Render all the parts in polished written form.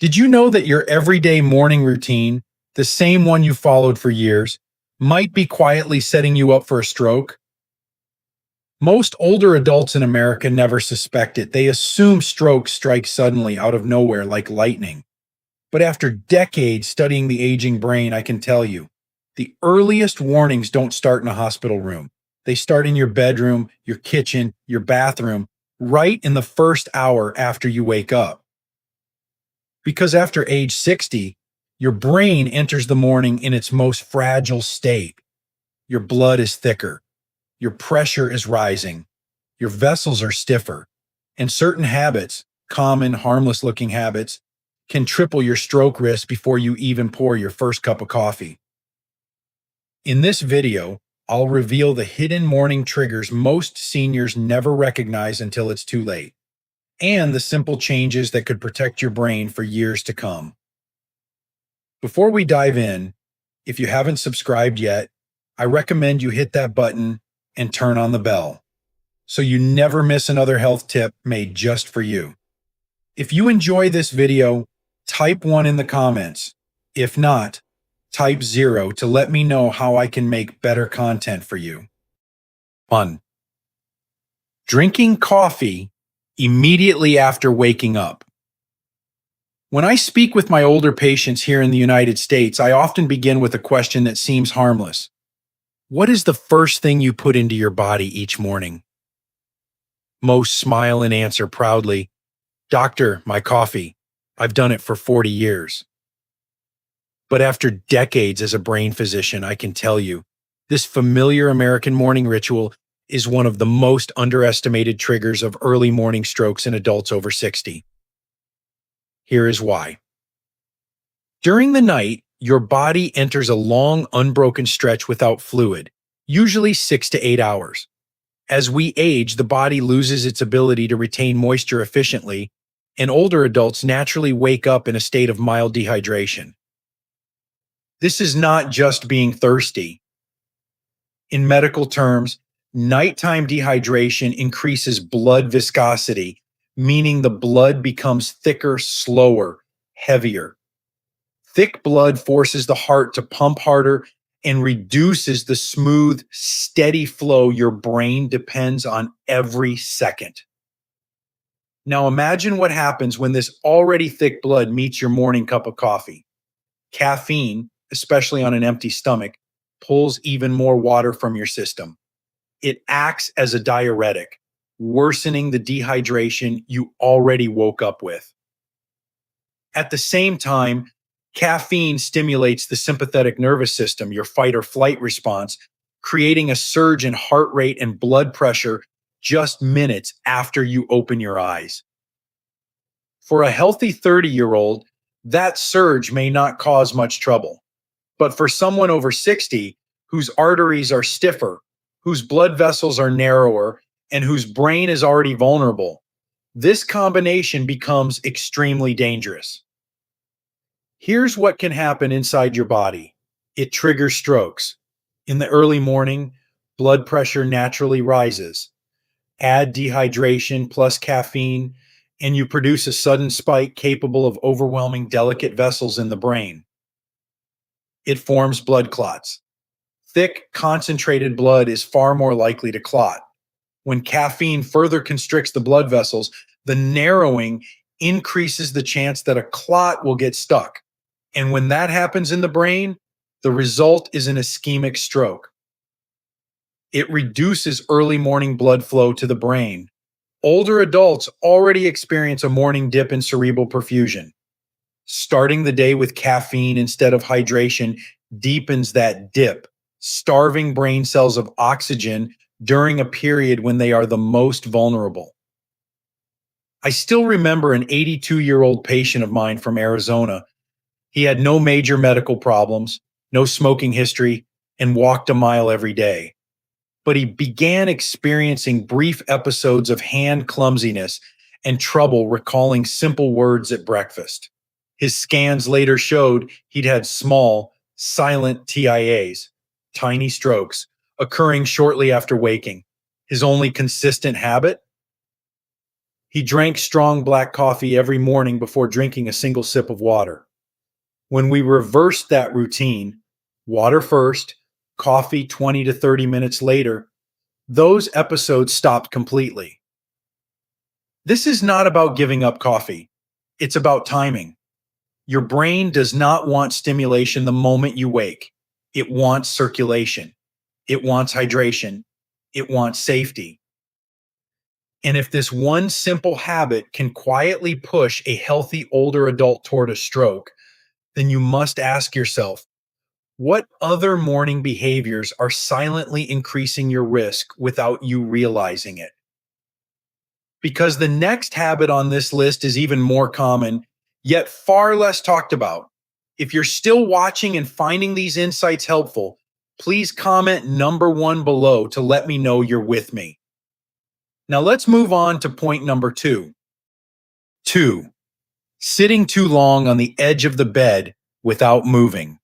Did you know that your everyday morning routine, the same one you followed for years, might be quietly setting you up for a stroke? Most older adults in America never suspect it. They assume strokes strike suddenly out of nowhere like lightning. But after decades studying the aging brain, I can tell you, the earliest warnings don't start in a hospital room. They start in your bedroom, your kitchen, your bathroom, right in the first hour after you wake up. Because after age 60, your brain enters the morning in its most fragile state. Your blood is thicker, your pressure is rising, your vessels are stiffer, and certain habits, common, harmless looking habits, can triple your stroke risk before you even pour your first cup of coffee. In this video, I'll reveal the hidden morning triggers most seniors never recognize until it's too late, and the simple changes that could protect your brain for years to come. Before we dive in, if you haven't subscribed yet, I recommend you hit that button and turn on the bell so you never miss another health tip made just for you. If you enjoy this video, type 1 in the comments. If not, type 0 to let me know how I can make better content for you. 1. Drinking coffee immediately after waking up. When I speak with my older patients here in the United States, I often begin with a question that seems harmless. What is the first thing you put into your body each morning? Most smile and answer proudly, "Doctor, my coffee. I've done it for 40 years." But after decades as a brain physician, I can tell you, this familiar American morning ritual is one of the most underestimated triggers of early morning strokes in adults over 60. Here is why. During the night, your body enters a long, unbroken stretch without fluid, usually 6 to 8 hours. As we age, the body loses its ability to retain moisture efficiently, and older adults naturally wake up in a state of mild dehydration. This is not just being thirsty. In medical terms, nighttime dehydration increases blood viscosity, meaning the blood becomes thicker, slower, heavier. Thick blood forces the heart to pump harder and reduces the smooth, steady flow your brain depends on every second. Now imagine what happens when this already thick blood meets your morning cup of coffee. Caffeine, especially on an empty stomach, pulls even more water from your system. It acts as a diuretic, worsening the dehydration you already woke up with. At the same time, caffeine stimulates the sympathetic nervous system, your fight or flight response, creating a surge in heart rate and blood pressure just minutes after you open your eyes. For a healthy 30-year-old, that surge may not cause much trouble. But for someone over 60, whose arteries are stiffer, whose blood vessels are narrower, and whose brain is already vulnerable, this combination becomes extremely dangerous. Here's what can happen inside your body. It triggers strokes. In the early morning, blood pressure naturally rises. Add dehydration plus caffeine, and you produce a sudden spike capable of overwhelming delicate vessels in the brain. It forms blood clots. Thick, concentrated blood is far more likely to clot. When caffeine further constricts the blood vessels, the narrowing increases the chance that a clot will get stuck. And when that happens in the brain, the result is an ischemic stroke. It reduces early morning blood flow to the brain. Older adults already experience a morning dip in cerebral perfusion. Starting the day with caffeine instead of hydration deepens that dip, starving brain cells of oxygen during a period when they are the most vulnerable. I still remember an 82-year-old patient of mine from Arizona. He had no major medical problems, no smoking history, and walked a mile every day. But he began experiencing brief episodes of hand clumsiness and trouble recalling simple words at breakfast. His scans later showed he'd had small, silent TIAs, tiny strokes, occurring shortly after waking. His only consistent habit? He drank strong black coffee every morning before drinking a single sip of water. When we reversed that routine, water first, coffee 20 to 30 minutes later, those episodes stopped completely. This is not about giving up coffee. It's about timing. Your brain does not want stimulation the moment you wake. It wants circulation. It wants hydration. It wants safety. And if this one simple habit can quietly push a healthy older adult toward a stroke, then you must ask yourself, what other morning behaviors are silently increasing your risk without you realizing it? Because the next habit on this list is even more common, yet far less talked about. If you're still watching and finding these insights helpful, please comment number 1 below to let me know you're with me. Now let's move on to point number 2. 2. Sitting too long on the edge of the bed without moving.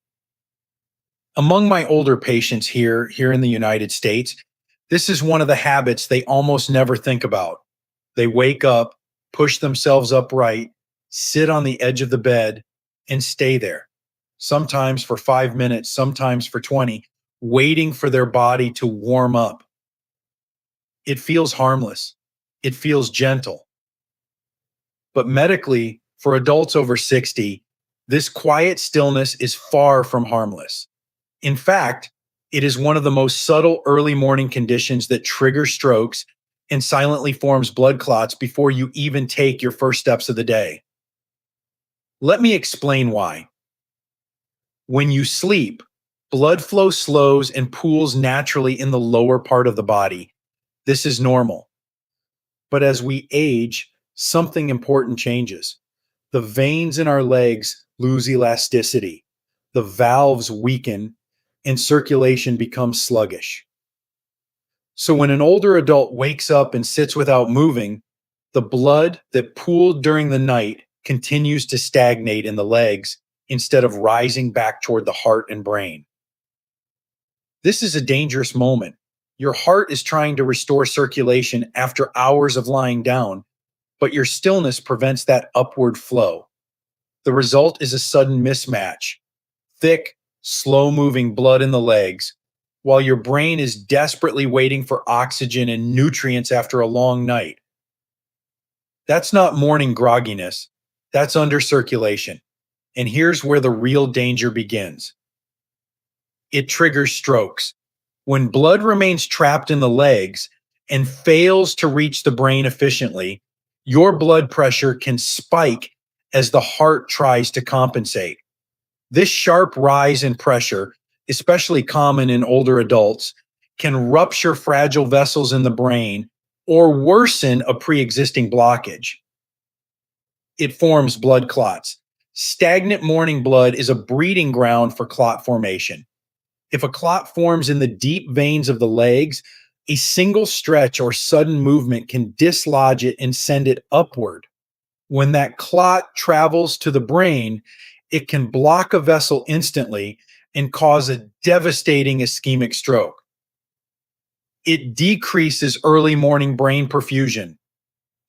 Among my older patients here in the United States, this is one of the habits they almost never think about. They wake up, push themselves upright, sit on the edge of the bed, and stay there. Sometimes for 5 minutes, sometimes for 20, waiting for their body to warm up. It feels harmless. It feels gentle. But medically, for adults over 60, this quiet stillness is far from harmless. In fact, it is one of the most subtle early morning conditions that trigger strokes and silently forms blood clots before you even take your first steps of the day. Let me explain why. When you sleep, blood flow slows and pools naturally in the lower part of the body. This is normal. But as we age, something important changes. The veins in our legs lose elasticity, the valves weaken, and circulation becomes sluggish. So when an older adult wakes up and sits without moving, the blood that pooled during the night continues to stagnate in the legs instead of rising back toward the heart and brain. This is a dangerous moment. Your heart is trying to restore circulation after hours of lying down, but your stillness prevents that upward flow. The result is a sudden mismatch. Thick, slow-moving blood in the legs, while your brain is desperately waiting for oxygen and nutrients after a long night. That's not morning grogginess. That's under-circulation. And here's where the real danger begins. It triggers strokes. When blood remains trapped in the legs and fails to reach the brain efficiently, your blood pressure can spike as the heart tries to compensate. This sharp rise in pressure, especially common in older adults, can rupture fragile vessels in the brain or worsen a pre-existing blockage. It forms blood clots. Stagnant morning blood is a breeding ground for clot formation. If a clot forms in the deep veins of the legs, a single stretch or sudden movement can dislodge it and send it upward. When that clot travels to the brain, it can block a vessel instantly and cause a devastating ischemic stroke. It decreases early morning brain perfusion.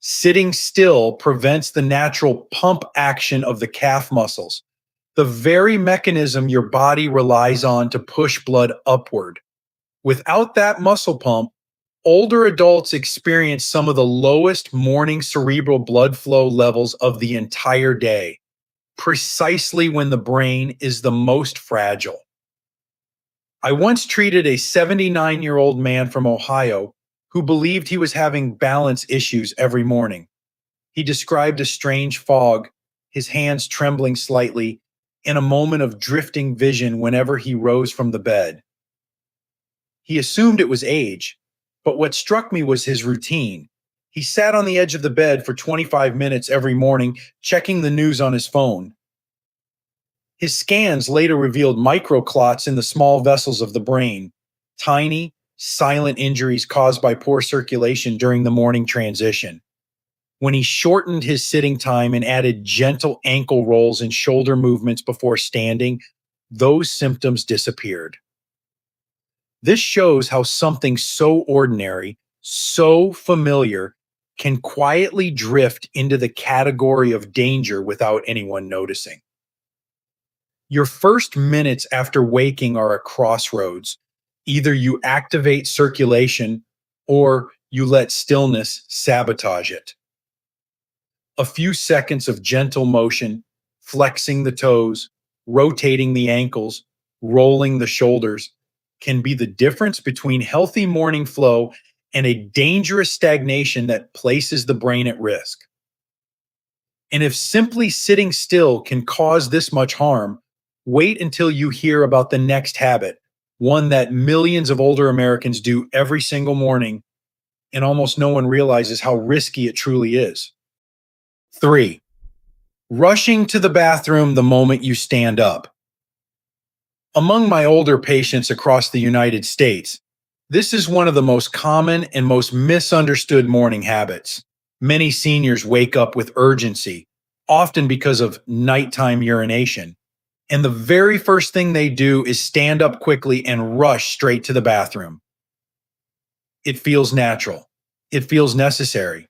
Sitting still prevents the natural pump action of the calf muscles, the very mechanism your body relies on to push blood upward. Without that muscle pump, older adults experience some of the lowest morning cerebral blood flow levels of the entire day, precisely when the brain is the most fragile. I once treated a 79-year-old man from Ohio who believed he was having balance issues every morning. He described a strange fog, his hands trembling slightly, and a moment of drifting vision whenever he rose from the bed. He assumed it was age, but what struck me was his routine. He sat on the edge of the bed for 25 minutes every morning, checking the news on his phone. His scans later revealed microclots in the small vessels of the brain, tiny, silent injuries caused by poor circulation during the morning transition. When he shortened his sitting time and added gentle ankle rolls and shoulder movements before standing, those symptoms disappeared. This shows how something so ordinary, so familiar, can quietly drift into the category of danger without anyone noticing. Your first minutes after waking are a crossroads. Either you activate circulation or you let stillness sabotage it. A few seconds of gentle motion, flexing the toes, rotating the ankles, rolling the shoulders, can be the difference between healthy morning flow and a dangerous stagnation that places the brain at risk. And if simply sitting still can cause this much harm, wait until you hear about the next habit, one that millions of older Americans do every single morning, and almost no one realizes how risky it truly is. 3. Rushing to the bathroom the moment you stand up. Among my older patients across the United States, this is one of the most common and most misunderstood morning habits. Many seniors wake up with urgency, often because of nighttime urination, and the very first thing they do is stand up quickly and rush straight to the bathroom. It feels natural. It feels necessary.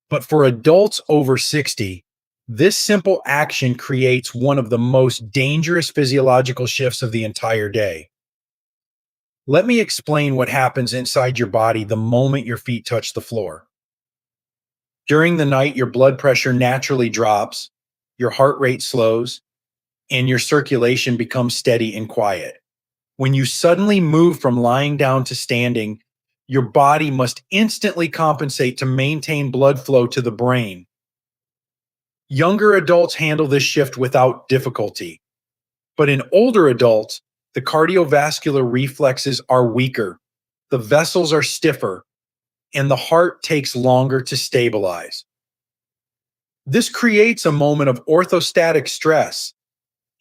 But for adults over 60, this simple action creates one of the most dangerous physiological shifts of the entire day. Let me explain what happens inside your body the moment your feet touch the floor. During the night, your blood pressure naturally drops, your heart rate slows, and your circulation becomes steady and quiet. When you suddenly move from lying down to standing, your body must instantly compensate to maintain blood flow to the brain. Younger adults handle this shift without difficulty, but in older adults, the cardiovascular reflexes are weaker, the vessels are stiffer, and the heart takes longer to stabilize. This creates a moment of orthostatic stress,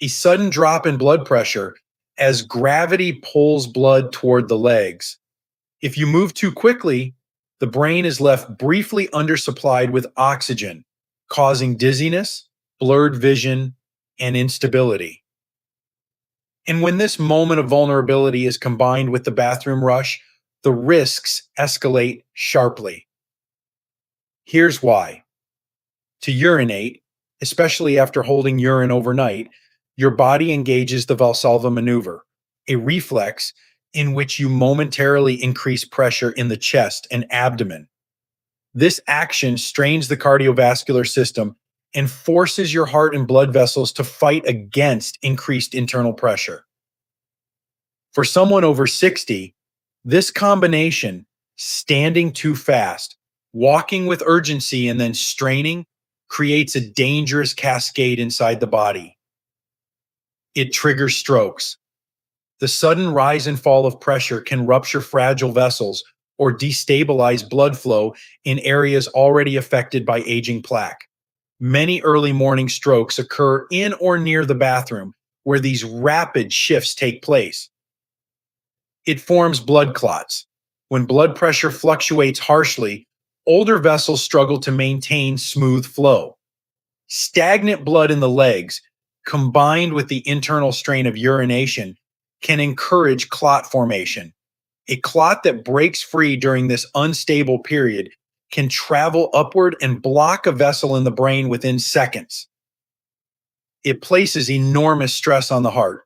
a sudden drop in blood pressure as gravity pulls blood toward the legs. If you move too quickly, the brain is left briefly undersupplied with oxygen, causing dizziness, blurred vision, and instability. And when this moment of vulnerability is combined with the bathroom rush, the risks escalate sharply. Here's why. To urinate, especially after holding urine overnight, your body engages the Valsalva maneuver, a reflex in which you momentarily increase pressure in the chest and abdomen. This action strains the cardiovascular system and forces your heart and blood vessels to fight against increased internal pressure. For someone over 60, this combination, standing too fast, walking with urgency, and then straining, creates a dangerous cascade inside the body. It triggers strokes. The sudden rise and fall of pressure can rupture fragile vessels or destabilize blood flow in areas already affected by aging plaque. Many early morning strokes occur in or near the bathroom, where these rapid shifts take place. It forms blood clots. When blood pressure fluctuates harshly, older vessels struggle to maintain smooth flow. Stagnant blood in the legs, combined with the internal strain of urination, can encourage clot formation. A clot that breaks free during this unstable period can travel upward and block a vessel in the brain within seconds. It places enormous stress on the heart.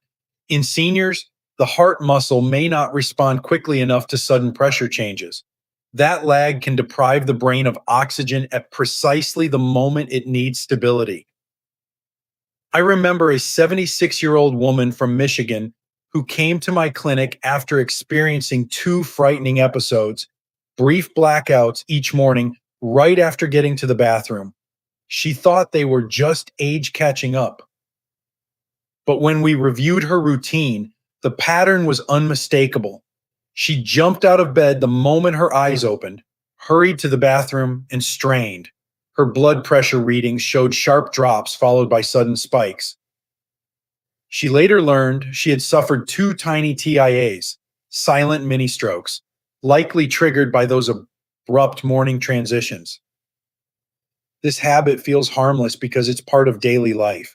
In seniors, the heart muscle may not respond quickly enough to sudden pressure changes. That lag can deprive the brain of oxygen at precisely the moment it needs stability. I remember a 76-year-old woman from Michigan who came to my clinic after experiencing two frightening episodes, brief blackouts each morning right after getting to the bathroom. She thought they were just age catching up. But when we reviewed her routine, the pattern was unmistakable. She jumped out of bed the moment her eyes opened, hurried to the bathroom, and strained. Her blood pressure readings showed sharp drops followed by sudden spikes. She later learned she had suffered two tiny TIAs, silent mini strokes, likely triggered by those abrupt morning transitions. This habit feels harmless because it's part of daily life.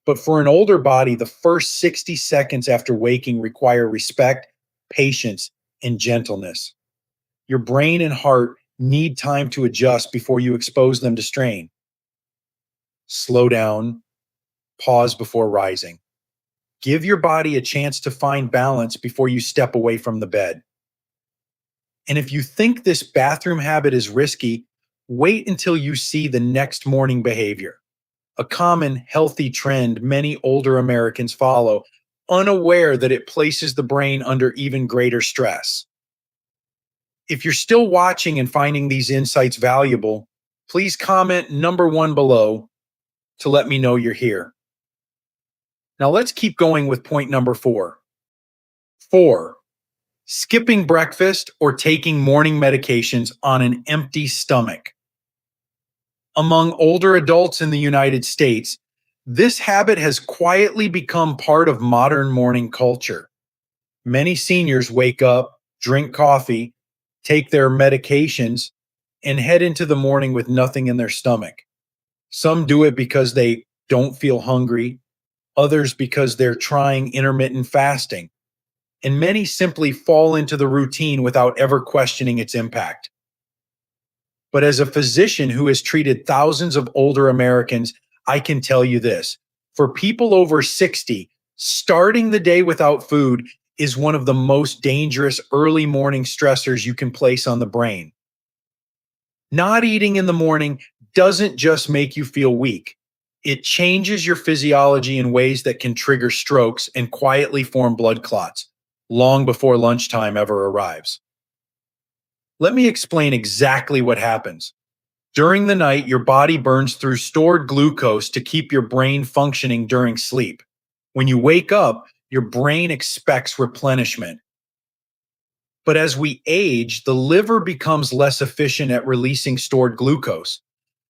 But for an older body, the first 60 seconds after waking require respect, patience, and gentleness. Your brain and heart need time to adjust before you expose them to strain. Slow down, pause before rising. Give your body a chance to find balance before you step away from the bed. And if you think this bathroom habit is risky, wait until you see the next morning behavior, a common healthy trend many older Americans follow, unaware that it places the brain under even greater stress. If you're still watching and finding these insights valuable, please comment number 1 below to let me know you're here. Now let's keep going with point number 4. 4. Skipping breakfast or taking morning medications on an empty stomach. Among older adults in the United States, this habit has quietly become part of modern morning culture. Many seniors wake up, drink coffee, take their medications, and head into the morning with nothing in their stomach. Some do it because they don't feel hungry, others because they're trying intermittent fasting, and many simply fall into the routine without ever questioning its impact. But as a physician who has treated thousands of older Americans, I can tell you this. For people over 60, starting the day without food is one of the most dangerous early morning stressors you can place on the brain. Not eating in the morning doesn't just make you feel weak. It changes your physiology in ways that can trigger strokes and quietly form blood clots long before lunchtime ever arrives. Let me explain exactly what happens. During the night, your body burns through stored glucose to keep your brain functioning during sleep. When you wake up, your brain expects replenishment. But as we age, the liver becomes less efficient at releasing stored glucose.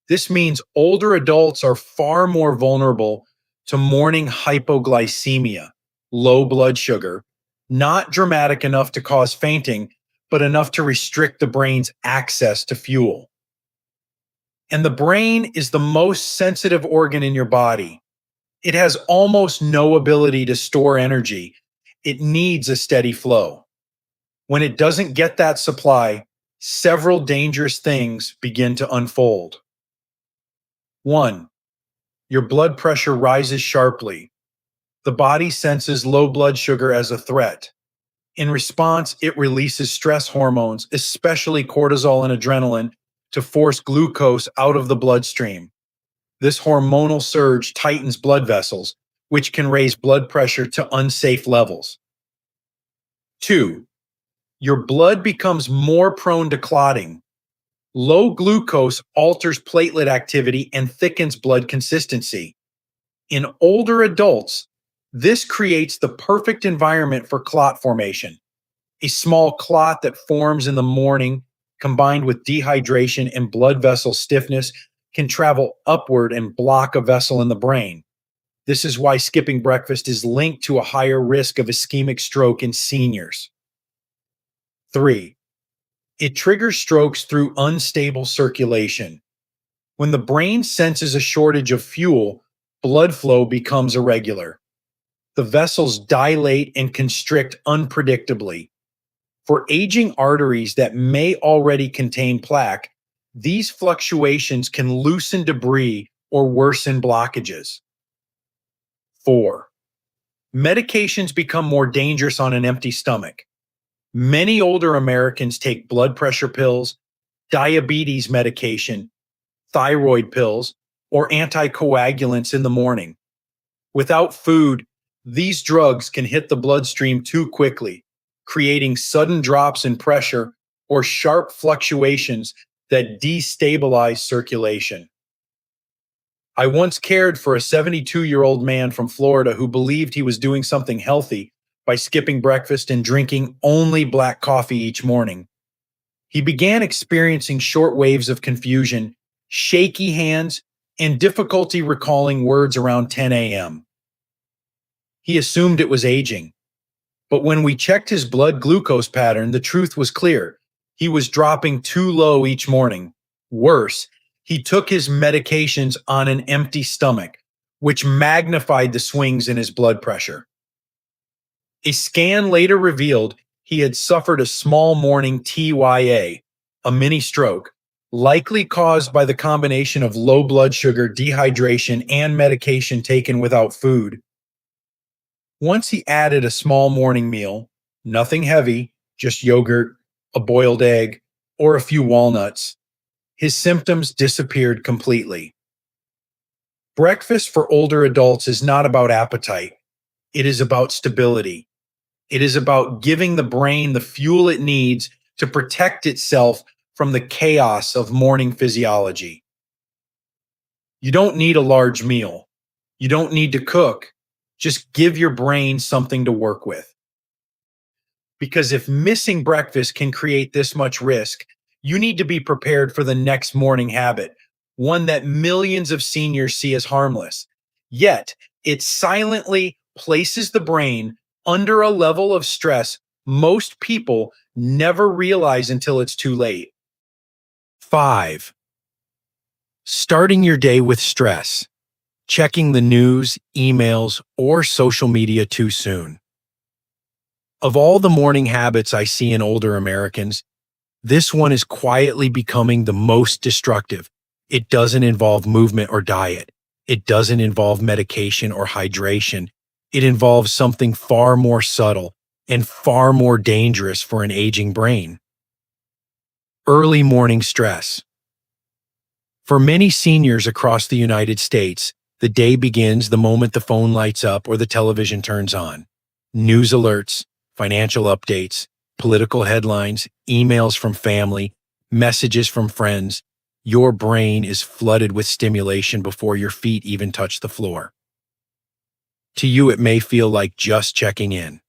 This means older adults are far more vulnerable to morning hypoglycemia, low blood sugar, not dramatic enough to cause fainting, but enough to restrict the brain's access to fuel. And the brain is the most sensitive organ in your body. It has almost no ability to store energy. It needs a steady flow. When it doesn't get that supply, several dangerous things begin to unfold. 1. Your blood pressure rises sharply. The body senses low blood sugar as a threat. In response, it releases stress hormones, especially cortisol and adrenaline, to force glucose out of the bloodstream. This hormonal surge tightens blood vessels, which can raise blood pressure to unsafe levels. 2. Your blood becomes more prone to clotting. Low glucose alters platelet activity and thickens blood consistency. In older adults, this creates the perfect environment for clot formation. A small clot that forms in the morning, combined with dehydration and blood vessel stiffness, can travel upward and block a vessel in the brain. This is why skipping breakfast is linked to a higher risk of ischemic stroke in seniors. 3. It triggers strokes through unstable circulation. When the brain senses a shortage of fuel, blood flow becomes irregular. The vessels dilate and constrict unpredictably. For aging arteries that may already contain plaque, these fluctuations can loosen debris or worsen blockages. 4. Medications become more dangerous on an empty stomach. Many older Americans take blood pressure pills, diabetes medication, thyroid pills, or anticoagulants in the morning. Without food, these drugs can hit the bloodstream too quickly, creating sudden drops in pressure or sharp fluctuations that destabilize circulation. I once cared for a 72-year-old man from Florida who believed he was doing something healthy by skipping breakfast and drinking only black coffee each morning. He began experiencing short waves of confusion, shaky hands, and difficulty recalling words around 10 a.m. He assumed it was aging. But when we checked his blood glucose pattern, the truth was clear. He was dropping too low each morning. Worse, he took his medications on an empty stomach, which magnified the swings in his blood pressure. A scan later revealed he had suffered a small morning TYA, a mini stroke, likely caused by the combination of low blood sugar, dehydration, and medication taken without food. Once he added a small morning meal, nothing heavy, just yogurt, a boiled egg, or a few walnuts, his symptoms disappeared completely. Breakfast for older adults is not about appetite. It is about stability. It is about giving the brain the fuel it needs to protect itself from the chaos of morning physiology. You don't need a large meal. You don't need to cook. Just give your brain something to work with. Because if missing breakfast can create this much risk, you need to be prepared for the next morning habit, one that millions of seniors see as harmless. Yet, it silently places the brain under a level of stress most people never realize until it's too late. 5. Starting your day with stress. Checking the news, emails, or social media too soon. Of all the morning habits I see in older Americans, this one is quietly becoming the most destructive. It doesn't involve movement or diet. It doesn't involve medication or hydration. It involves something far more subtle and far more dangerous for an aging brain. Early morning stress. For many seniors across the United States, the day begins the moment the phone lights up or the television turns on. News alerts, financial updates, political headlines, emails from family, messages from friends. Your brain is flooded with stimulation before your feet even touch the floor. To you, it may feel like just checking in.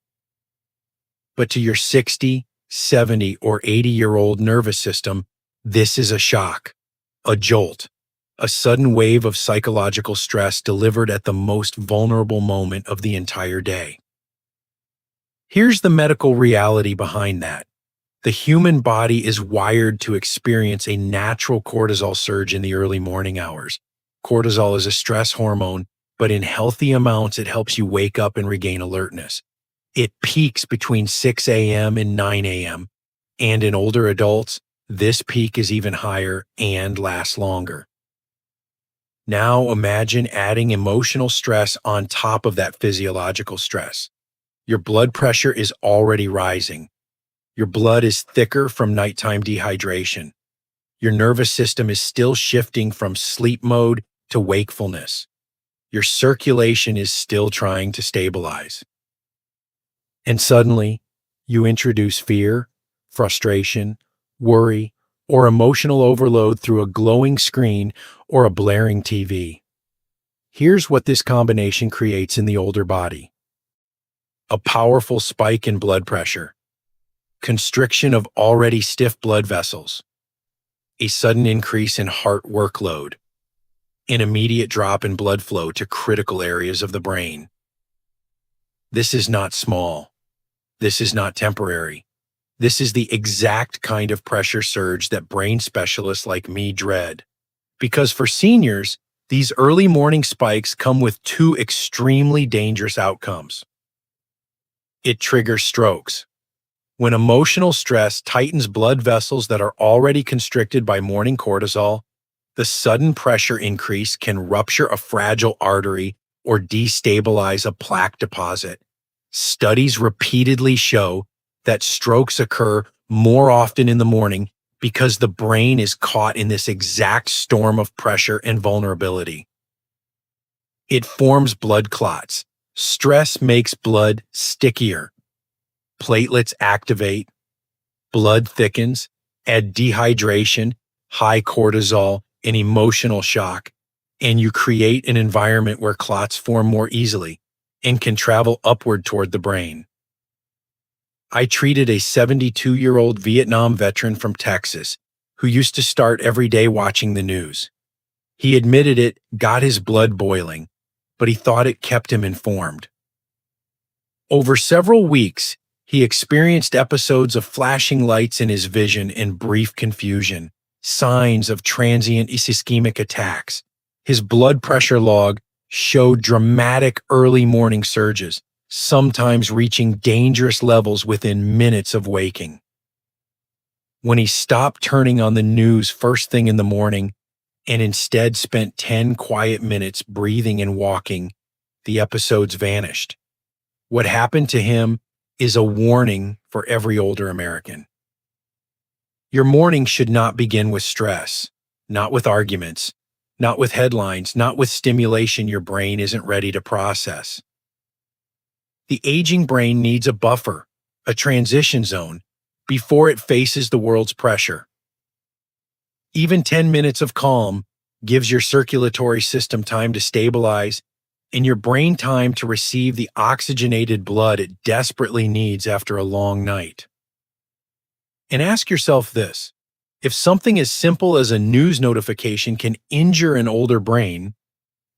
But to your 60, 70, or 80-year-old nervous system, this is a shock, a jolt, a sudden wave of psychological stress delivered at the most vulnerable moment of the entire day. Here's the medical reality behind that. The human body is wired to experience a natural cortisol surge in the early morning hours. Cortisol is a stress hormone, but in healthy amounts, it helps you wake up and regain alertness. It peaks between 6 a.m. and 9 a.m., and in older adults, this peak is even higher and lasts longer. Now imagine adding emotional stress on top of that physiological stress. Your blood pressure is already rising. Your blood is thicker from nighttime dehydration. Your nervous system is still shifting from sleep mode to wakefulness. Your circulation is still trying to stabilize. And suddenly, you introduce fear, frustration, worry, or emotional overload through a glowing screen or a blaring TV. Here's what this combination creates in the older body. A powerful spike in blood pressure, constriction of already stiff blood vessels, a sudden increase in heart workload, an immediate drop in blood flow to critical areas of the brain. This is not small. This is not temporary. This is the exact kind of pressure surge that brain specialists like me dread. Because for seniors, these early morning spikes come with two extremely dangerous outcomes. It triggers strokes. When emotional stress tightens blood vessels that are already constricted by morning cortisol, the sudden pressure increase can rupture a fragile artery or destabilize a plaque deposit. Studies repeatedly show that strokes occur more often in the morning because the brain is caught in this exact storm of pressure and vulnerability. It forms blood clots. Stress makes blood stickier. Platelets activate, blood thickens, add dehydration, high cortisol, and emotional shock, and you create an environment where clots form more easily and can travel upward toward the brain. I treated a 72-year-old Vietnam veteran from Texas who used to start every day watching the news. He admitted it got his blood boiling, but he thought it kept him informed. Over several weeks, he experienced episodes of flashing lights in his vision and brief confusion, signs of transient ischemic attacks. His blood pressure log showed dramatic early morning surges, sometimes reaching dangerous levels within minutes of waking. When he stopped turning on the news first thing in the morning and instead spent 10 quiet minutes breathing and walking, the episodes vanished. What happened to him is a warning for every older American. Your morning should not begin with stress, not with arguments, not with headlines, not with stimulation your brain isn't ready to process. The aging brain needs a buffer, a transition zone, before it faces the world's pressure. Even 10 minutes of calm gives your circulatory system time to stabilize and your brain time to receive the oxygenated blood it desperately needs after a long night. And ask yourself this: if something as simple as a news notification can injure an older brain,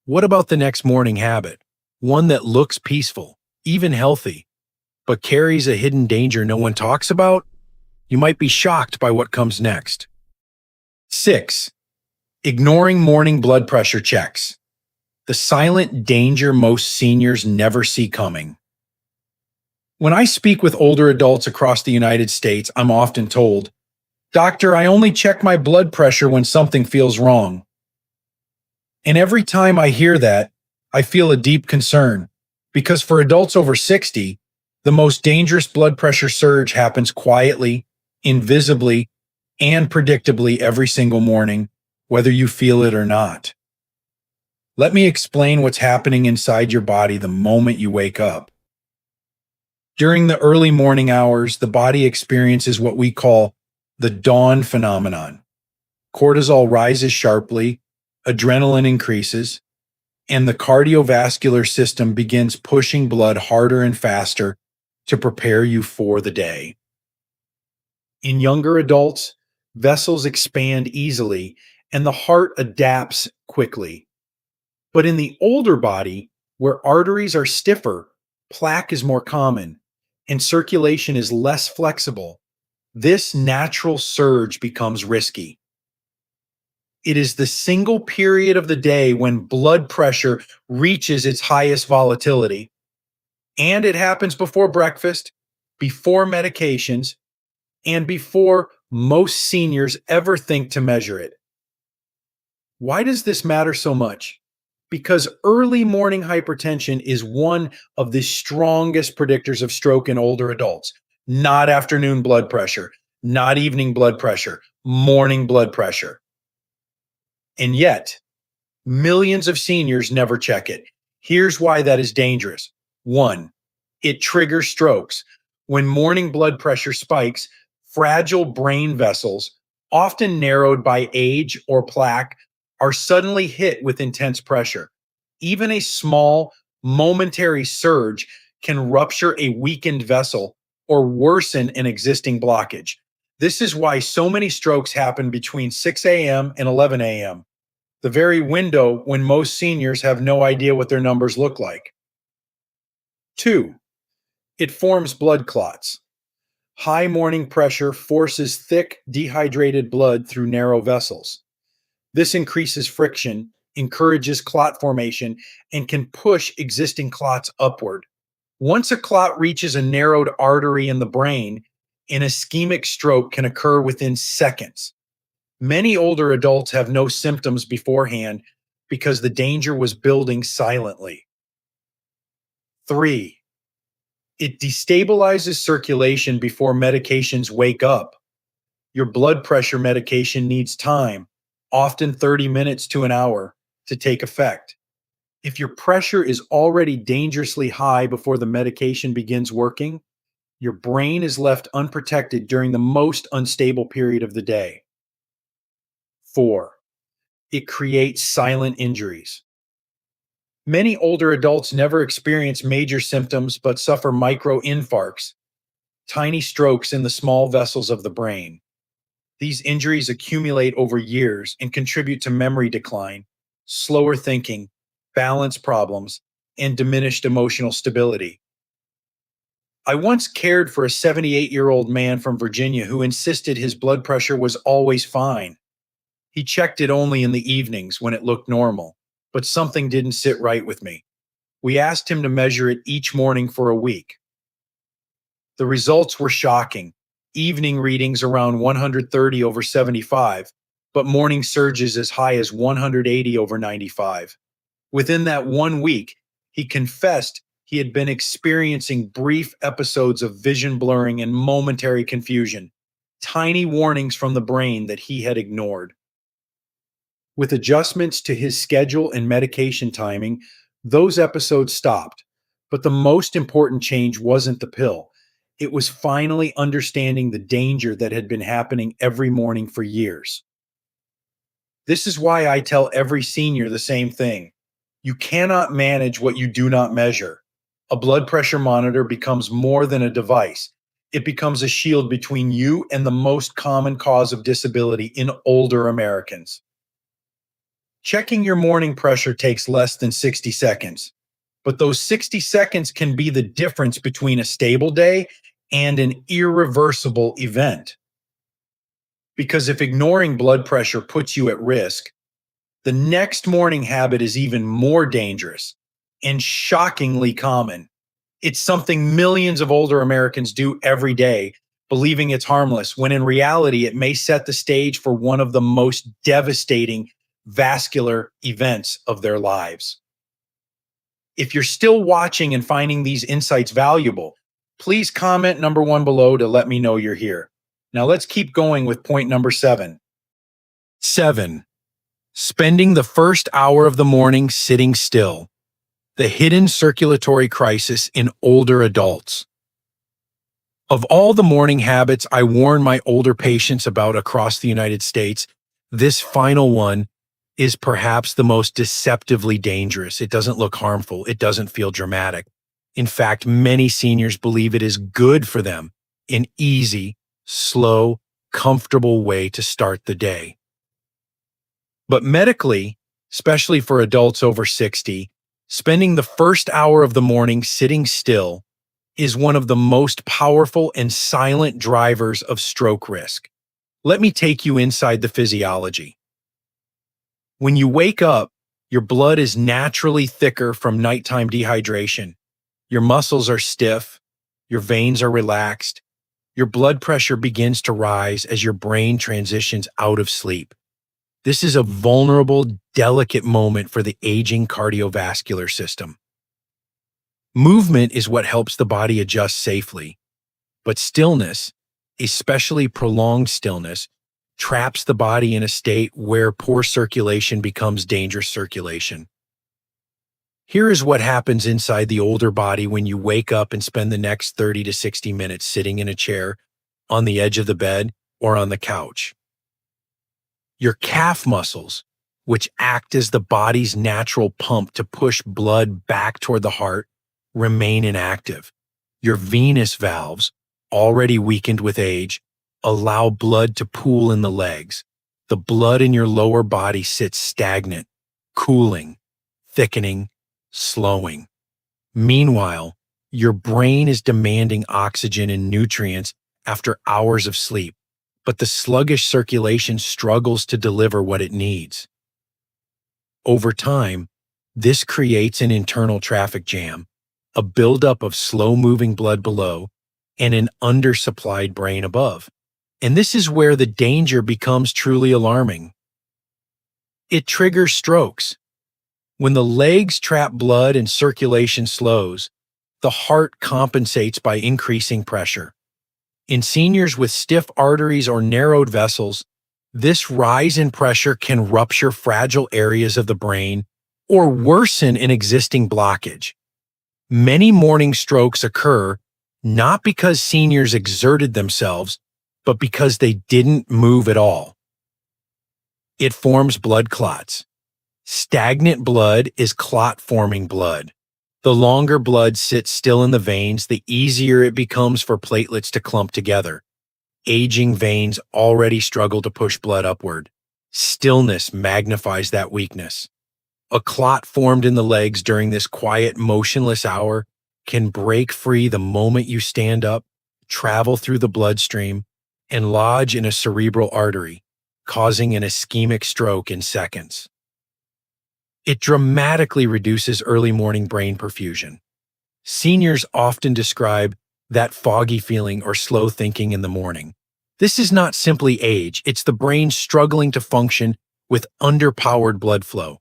what about the next morning habit? One that looks peaceful, even healthy, but carries a hidden danger no one talks about? You might be shocked by what comes next. 6. Ignoring morning blood pressure checks. The silent danger most seniors never see coming. When I speak with older adults across the United States, I'm often told, "Doctor, I only check my blood pressure when something feels wrong." And every time I hear that, I feel a deep concern, because for adults over 60, the most dangerous blood pressure surge happens quietly, invisibly, and predictably every single morning, whether you feel it or not. Let me explain what's happening inside your body the moment you wake up. During the early morning hours, the body experiences what we call the dawn phenomenon. Cortisol rises sharply, adrenaline increases, and the cardiovascular system begins pushing blood harder and faster to prepare you for the day. In younger adults, vessels expand easily and the heart adapts quickly. But in the older body, where arteries are stiffer, plaque is more common, and circulation is less flexible, this natural surge becomes risky. It is the single period of the day when blood pressure reaches its highest volatility, and it happens before breakfast, before medications, and before most seniors ever think to measure it. Why does this matter so much? Because early morning hypertension is one of the strongest predictors of stroke in older adults. Not afternoon blood pressure, not evening blood pressure, morning blood pressure. And yet, millions of seniors never check it. Here's why that is dangerous. 1, it triggers strokes. When morning blood pressure spikes, fragile brain vessels, often narrowed by age or plaque, are suddenly hit with intense pressure. Even a small, momentary surge can rupture a weakened vessel or worsen an existing blockage. This is why so many strokes happen between 6 a.m. and 11 a.m., the very window when most seniors have no idea what their numbers look like. 2, it forms blood clots. High morning pressure forces thick, dehydrated blood through narrow vessels. This increases friction, encourages clot formation, and can push existing clots upward. Once a clot reaches a narrowed artery in the brain, an ischemic stroke can occur within seconds. Many older adults have no symptoms beforehand because the danger was building silently. 3, it destabilizes circulation before medications wake up. Your blood pressure medication needs time, often 30 minutes to an hour, to take effect. If your pressure is already dangerously high before the medication begins working, your brain is left unprotected during the most unstable period of the day. 4, it creates silent injuries. Many older adults never experience major symptoms but suffer microinfarcts, tiny strokes in the small vessels of the brain. These injuries accumulate over years and contribute to memory decline, slower thinking, balance problems, and diminished emotional stability. I once cared for a 78-year-old man from Virginia who insisted his blood pressure was always fine. He checked it only in the evenings when it looked normal, but something didn't sit right with me. We asked him to measure it each morning for a week. The results were shocking. evening readings around 130 over 75, but morning surges as high as 180 over 95. Within that 1 week, he confessed he had been experiencing brief episodes of vision blurring and momentary confusion, tiny warnings from the brain that he had ignored. With adjustments to his schedule and medication timing, those episodes stopped. But the most important change wasn't the pill. It was finally understanding the danger that had been happening every morning for years. This is why I tell every senior the same thing. You cannot manage what you do not measure. A blood pressure monitor becomes more than a device. It becomes a shield between you and the most common cause of disability in older Americans. Checking your morning pressure takes less than 60 seconds, but those 60 seconds can be the difference between a stable day and an irreversible event. Because if ignoring blood pressure puts you at risk, the next morning habit is even more dangerous and shockingly common. It's something millions of older Americans do every day, believing it's harmless, when in reality, it may set the stage for one of the most devastating vascular events of their lives. If you're still watching and finding these insights valuable, please comment number 1 below to let me know you're here. Now let's keep going with point number 7. 7. Spending the first hour of the morning sitting still. The hidden circulatory crisis in older adults. Of all the morning habits I warn my older patients about across the United States, this final one is perhaps the most deceptively dangerous. It doesn't look harmful. It doesn't feel dramatic. In fact, many seniors believe it is good for them, an easy, slow, comfortable way to start the day. But medically, especially for adults over 60, spending the first hour of the morning sitting still is one of the most powerful and silent drivers of stroke risk. Let me take you inside the physiology. When you wake up, your blood is naturally thicker from nighttime dehydration. Your muscles are stiff, your veins are relaxed, your blood pressure begins to rise as your brain transitions out of sleep. This is a vulnerable, delicate moment for the aging cardiovascular system. Movement is what helps the body adjust safely, but stillness, especially prolonged stillness, traps the body in a state where poor circulation becomes dangerous circulation. Here is what happens inside the older body when you wake up and spend the next 30 to 60 minutes sitting in a chair, on the edge of the bed, or on the couch. Your calf muscles, which act as the body's natural pump to push blood back toward the heart, remain inactive. Your venous valves, already weakened with age, allow blood to pool in the legs. The blood in your lower body sits stagnant, cooling, thickening, slowing. Meanwhile, your brain is demanding oxygen and nutrients after hours of sleep, but the sluggish circulation struggles to deliver what it needs. Over time, this creates an internal traffic jam, a buildup of slow-moving blood below, and an undersupplied brain above. And this is where the danger becomes truly alarming. It triggers strokes. When the legs trap blood and circulation slows, the heart compensates by increasing pressure. In seniors with stiff arteries or narrowed vessels, this rise in pressure can rupture fragile areas of the brain or worsen an existing blockage. Many morning strokes occur not because seniors exerted themselves, but because they didn't move at all. It forms blood clots. Stagnant blood is clot-forming blood. The longer blood sits still in the veins, the easier it becomes for platelets to clump together. Aging veins already struggle to push blood upward. Stillness magnifies that weakness. A clot formed in the legs during this quiet, motionless hour can break free the moment you stand up, travel through the bloodstream, and lodge in a cerebral artery, causing an ischemic stroke in seconds. It dramatically reduces early morning brain perfusion. Seniors often describe that foggy feeling or slow thinking in the morning. This is not simply age, it's the brain struggling to function with underpowered blood flow.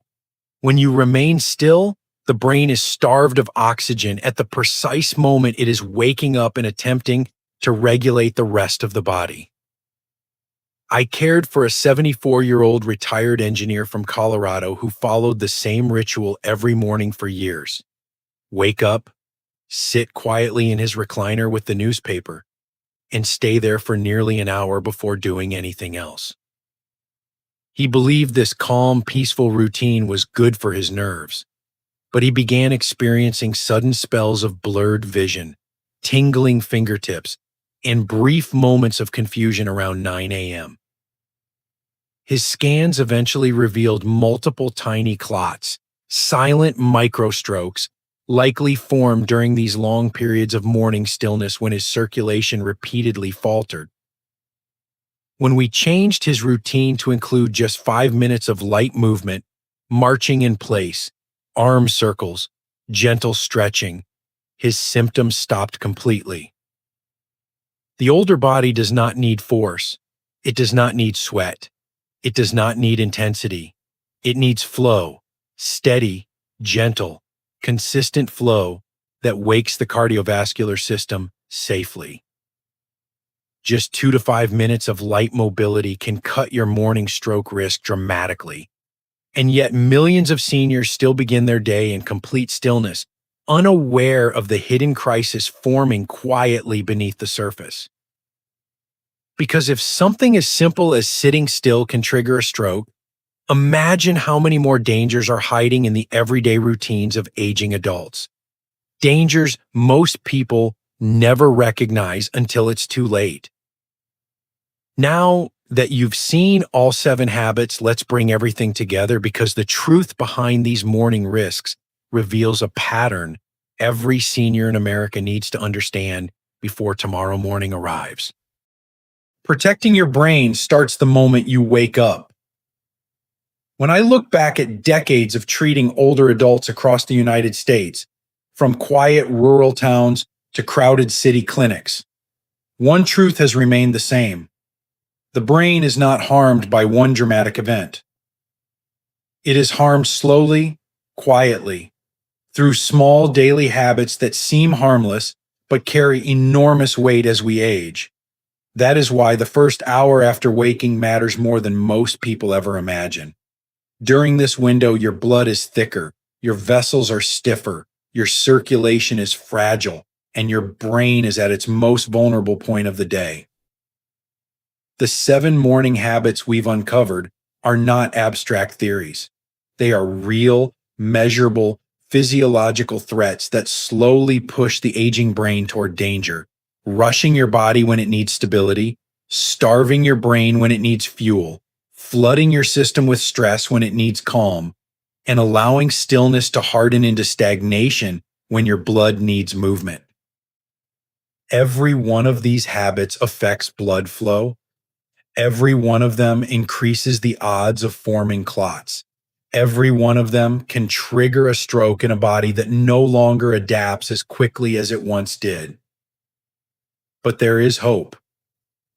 When you remain still, the brain is starved of oxygen at the precise moment it is waking up and attempting to regulate the rest of the body. I cared for a 74-year-old retired engineer from Colorado who followed the same ritual every morning for years. Wake up, sit quietly in his recliner with the newspaper, and stay there for nearly an hour before doing anything else. He believed this calm, peaceful routine was good for his nerves, but he began experiencing sudden spells of blurred vision, tingling fingertips, and brief moments of confusion around 9 a.m. His scans eventually revealed multiple tiny clots, silent microstrokes, likely formed during these long periods of morning stillness when his circulation repeatedly faltered. When we changed his routine to include just 5 minutes of light movement, marching in place, arm circles, gentle stretching, his symptoms stopped completely. The older body does not need force. It does not need sweat. It does not need intensity. It needs flow, steady, gentle, consistent flow that wakes the cardiovascular system safely. Just 2 to 5 minutes of light mobility can cut your morning stroke risk dramatically. And yet millions of seniors still begin their day in complete stillness, unaware of the hidden crisis forming quietly beneath the surface. Because if something as simple as sitting still can trigger a stroke, imagine how many more dangers are hiding in the everyday routines of aging adults. Dangers most people never recognize until it's too late. Now that you've seen all 7 habits, let's bring everything together because the truth behind these morning risks reveals a pattern every senior in America needs to understand before tomorrow morning arrives. Protecting your brain starts the moment you wake up. When I look back at decades of treating older adults across the United States, from quiet rural towns to crowded city clinics, one truth has remained the same. The brain is not harmed by one dramatic event. It is harmed slowly, quietly, through small daily habits that seem harmless but carry enormous weight as we age. That is why the first hour after waking matters more than most people ever imagine. During this window, your blood is thicker, your vessels are stiffer, your circulation is fragile, and your brain is at its most vulnerable point of the day. The 7 morning habits we've uncovered are not abstract theories. They are real, measurable, physiological threats that slowly push the aging brain toward danger, rushing your body when it needs stability, starving your brain when it needs fuel, flooding your system with stress when it needs calm, and allowing stillness to harden into stagnation when your blood needs movement. Every one of these habits affects blood flow. Every one of them increases the odds of forming clots. Every one of them can trigger a stroke in a body that no longer adapts as quickly as it once did. But there is hope,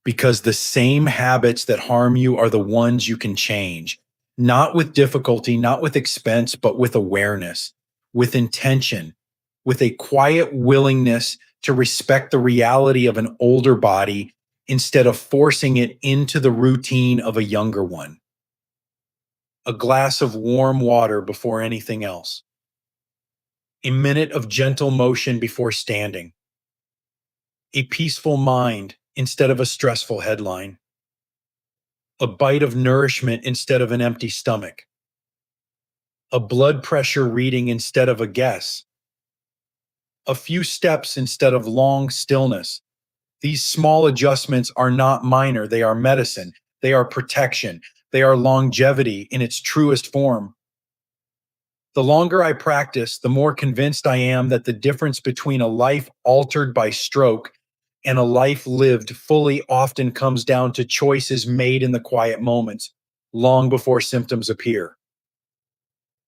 because the same habits that harm you are the ones you can change, not with difficulty, not with expense, but with awareness, with intention, with a quiet willingness to respect the reality of an older body instead of forcing it into the routine of a younger one. A glass of warm water before anything else. A minute of gentle motion before standing. A peaceful mind instead of a stressful headline. A bite of nourishment instead of an empty stomach. A blood pressure reading instead of a guess. A few steps instead of long stillness. These small adjustments are not minor, they are medicine, they are protection, they are longevity in its truest form. The longer I practice, the more convinced I am that the difference between a life altered by stroke and a life lived fully often comes down to choices made in the quiet moments, long before symptoms appear.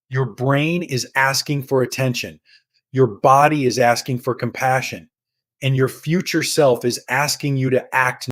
Your brain is asking for attention. Your body is asking for compassion. and your future self is asking you to act